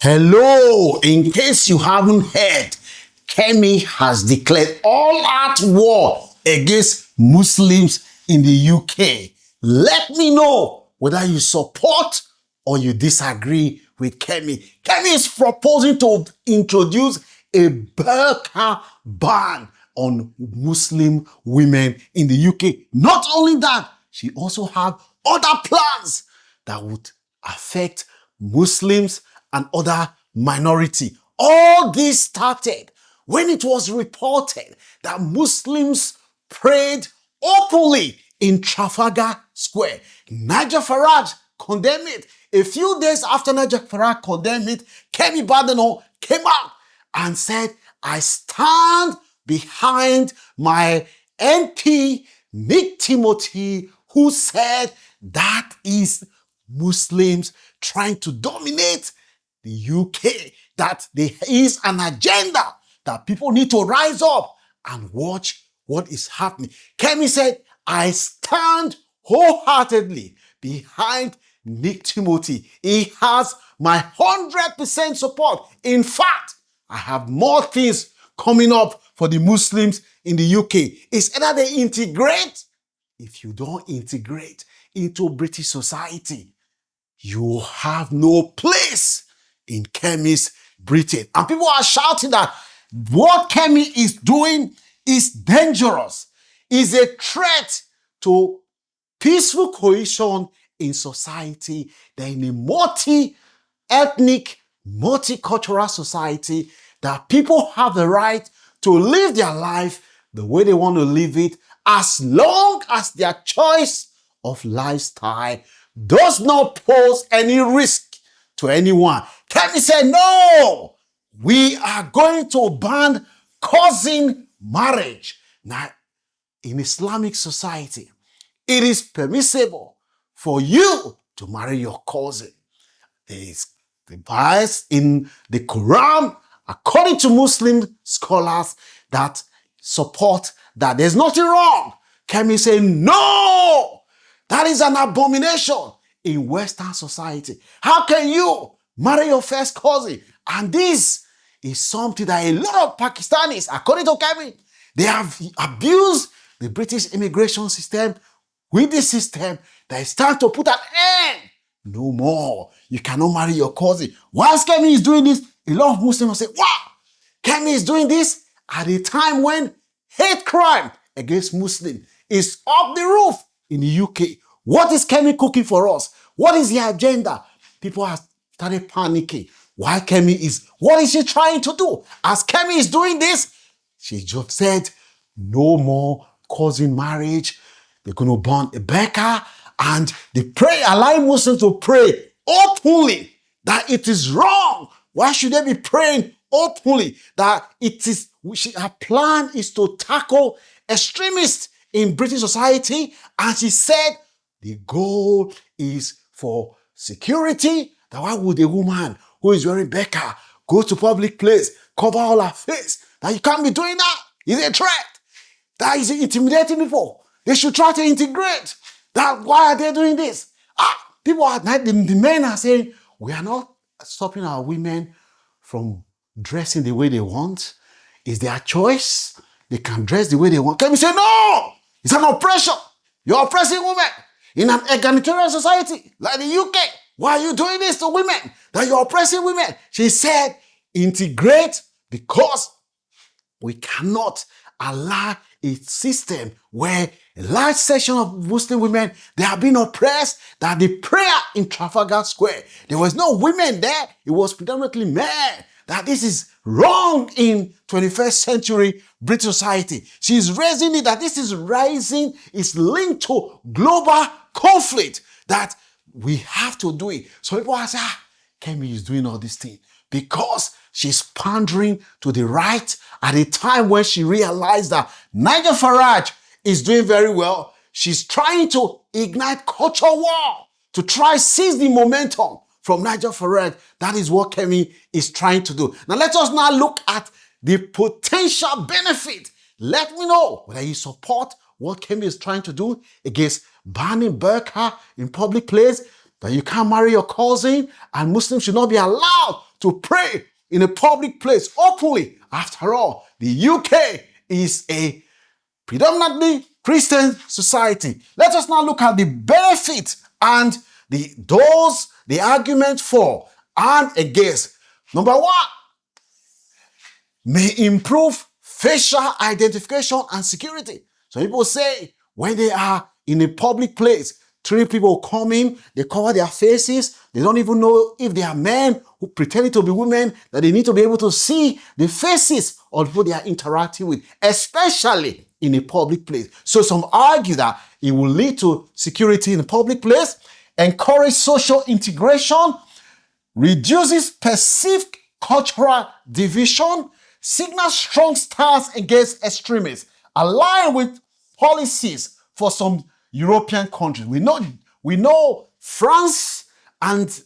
Hello, in case you haven't heard, Kemi has declared all-out war against Muslims in the UK. Let me know whether you support or you disagree with Kemi. Kemi is proposing to introduce a Burka ban on Muslim women in the UK. Not only that, she also has other plans that would affect Muslims and other minority. All this started when it was reported that Muslims prayed openly in Trafalgar Square. Nigel Farage condemned it. A few days after Nigel Farage condemned it, Kemi Badenoch came out and said, I stand behind my MP, Nick Timothy, who said that is Muslims trying to dominate the UK, that there is an agenda that people need to rise up and watch what is happening. Kemi said, I stand wholeheartedly behind Nick Timothy. He has my 100% support. In fact, I have more things coming up for the Muslims in the UK. It's either they integrate. If you don't integrate into British society, you have no place in Kemi's Britain. And people are shouting that what Kemi is doing is dangerous, is a threat to peaceful cohesion in society. That in a multi-ethnic, multicultural society, that people have the right to live their life the way they want to live it, as long as their choice of lifestyle does not pose any risk to anyone. Kemi said, no, we are going to ban cousin marriage. Now, in Islamic society, it is permissible for you to marry your cousin. There is the bias in the Quran, according to Muslim scholars, that support that there's nothing wrong. Kemi said, no, that is an abomination in Western society. How can you marry your first cousin? And this is something that a lot of Pakistanis, according to Kemi, they have abused the British immigration system with this system that is time to put an end. No more. You cannot marry your cousin. Whilst Kemi is doing this, a lot of Muslims say, wow, Kemi is doing this at a time when hate crime against Muslims is up the roof in the UK. What is Kemi cooking for us? What is the agenda? People have started panicking. Why Kemi is, what is she trying to do? As Kemi is doing this, she just said, no more cousin marriage. They're going to burn a Burka, and they pray, allowing Muslims to pray openly that it is wrong. Why should they be praying openly that it is, her plan is to tackle extremists in British society? And she said the goal is for security. That why would a woman who is wearing burqa go to public place, cover all her face? That you can't be doing that. It's a threat. That is intimidating people. They should try to integrate. That why are they doing this? People are, the men are saying, we are not stopping our women from dressing the way they want. It's their choice. They can dress the way they want. Can we say, no, it's an oppression. You're oppressing women in an egalitarian society like the UK. Why are you doing this to women? That you're oppressing women. She said, integrate, because we cannot allow a system where a large section of Muslim women, they have been oppressed, that the prayer in Trafalgar Square, there was no women there, it was predominantly men, that this is wrong in 21st century British society. She's raising it, that this is rising, is linked to global conflict, that we have to do it. So people are saying, Kemi is doing all these things because she's pandering to the right at a time when she realized that Nigel Farage is doing very well. She's trying to ignite culture war to try seize the momentum from Nigel Farage. That is what Kemi is trying to do. Now let us now look at the potential benefit. Let me know whether you support what Kemi is trying to do against banning burqa in public place. that you can't marry your cousin and Muslims should not be allowed to pray in a public place openly. After all, the UK is a predominantly Christian society. Let us now look at the benefits and the argument for and against. Number one, may improve facial identification and security. Some people say when they are in a public place, three people come in, they cover their faces, they don't even know if they are men who pretend to be women, that they need to be able to see the faces of people they are interacting with, especially in a public place. So some argue that it will lead to security in a public place, encourage social integration, reduces perceived cultural division, signals strong stance against extremists, align with policies for some European countries. We know France and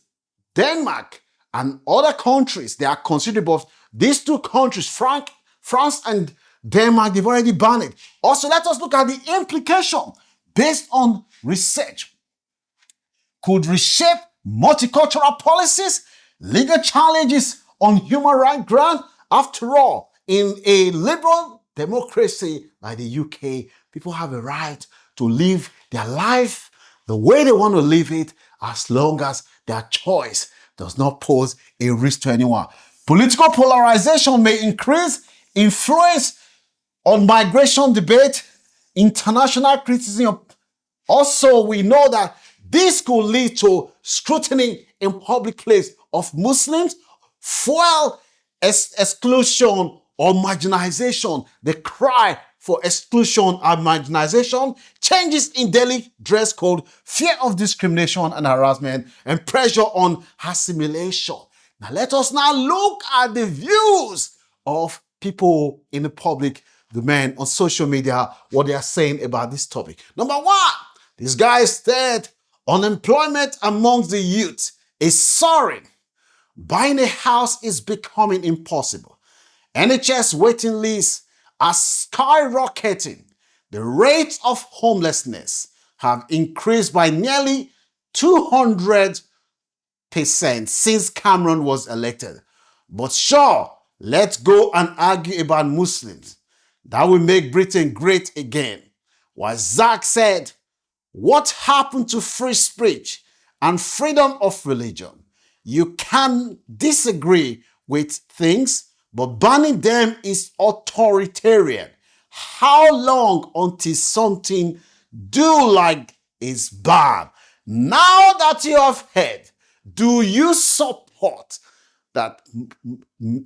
Denmark and other countries, they are considered, but these two countries, France and Denmark, they've already banned it. Also, let us look at the implication based on research. Could reshape multicultural policies, legal challenges on human rights ground. After all, in a liberal democracy like the UK, people have a right to live their life the way they want to live it, as long as their choice does not pose a risk to anyone. Political polarization may increase influence on migration debate, international criticism. Also, we know that this could lead to scrutiny in public place of Muslims, fuel exclusion or marginalization. The cry for exclusion and marginalization, changes in daily dress code, fear of discrimination and harassment, and pressure on assimilation. Now let us now look at the views of people in the public domain on social media, what they are saying about this topic. Number one, this guy said unemployment amongst the youth is soaring. Buying a house is becoming impossible. NHS waiting lists are skyrocketing. The rates of homelessness have increased by nearly 200% since Cameron was elected. But sure, let's go and argue about Muslims. That will make Britain great again. While Zach said, what happened to free speech and freedom of religion? You can disagree with things, but banning them is authoritarian. How long until something do like is banned? Now that you have heard, do you support that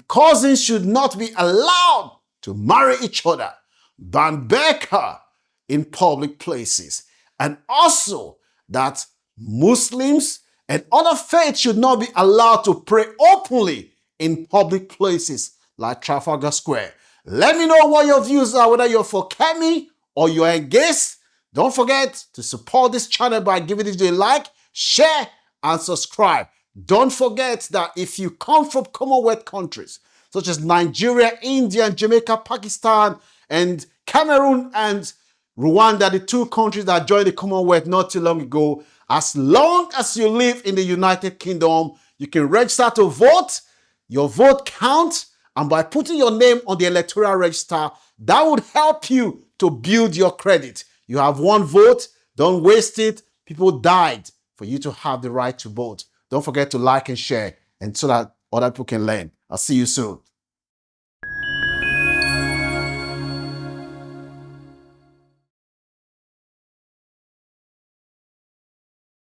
cousins should not be allowed to marry each other, ban Burka in public places, and also that Muslims and other faiths should not be allowed to pray openly in public places like Trafalgar Square? Let me know what your views are, whether you're for Kemi or you're against. Don't forget to support this channel by giving it a like, share, and subscribe. Don't forget that if you come from Commonwealth countries such as Nigeria, India, Jamaica, Pakistan, and Cameroon and Rwanda, the two countries that joined the Commonwealth not too long ago, as long as you live in the United Kingdom, you can register to vote. Your vote counts, and by putting your name on the electoral register, that would help you to build your credit. You have one vote, don't waste it. People died for you to have the right to vote. Don't forget to like and share, and so that other people can learn. I'll see you soon.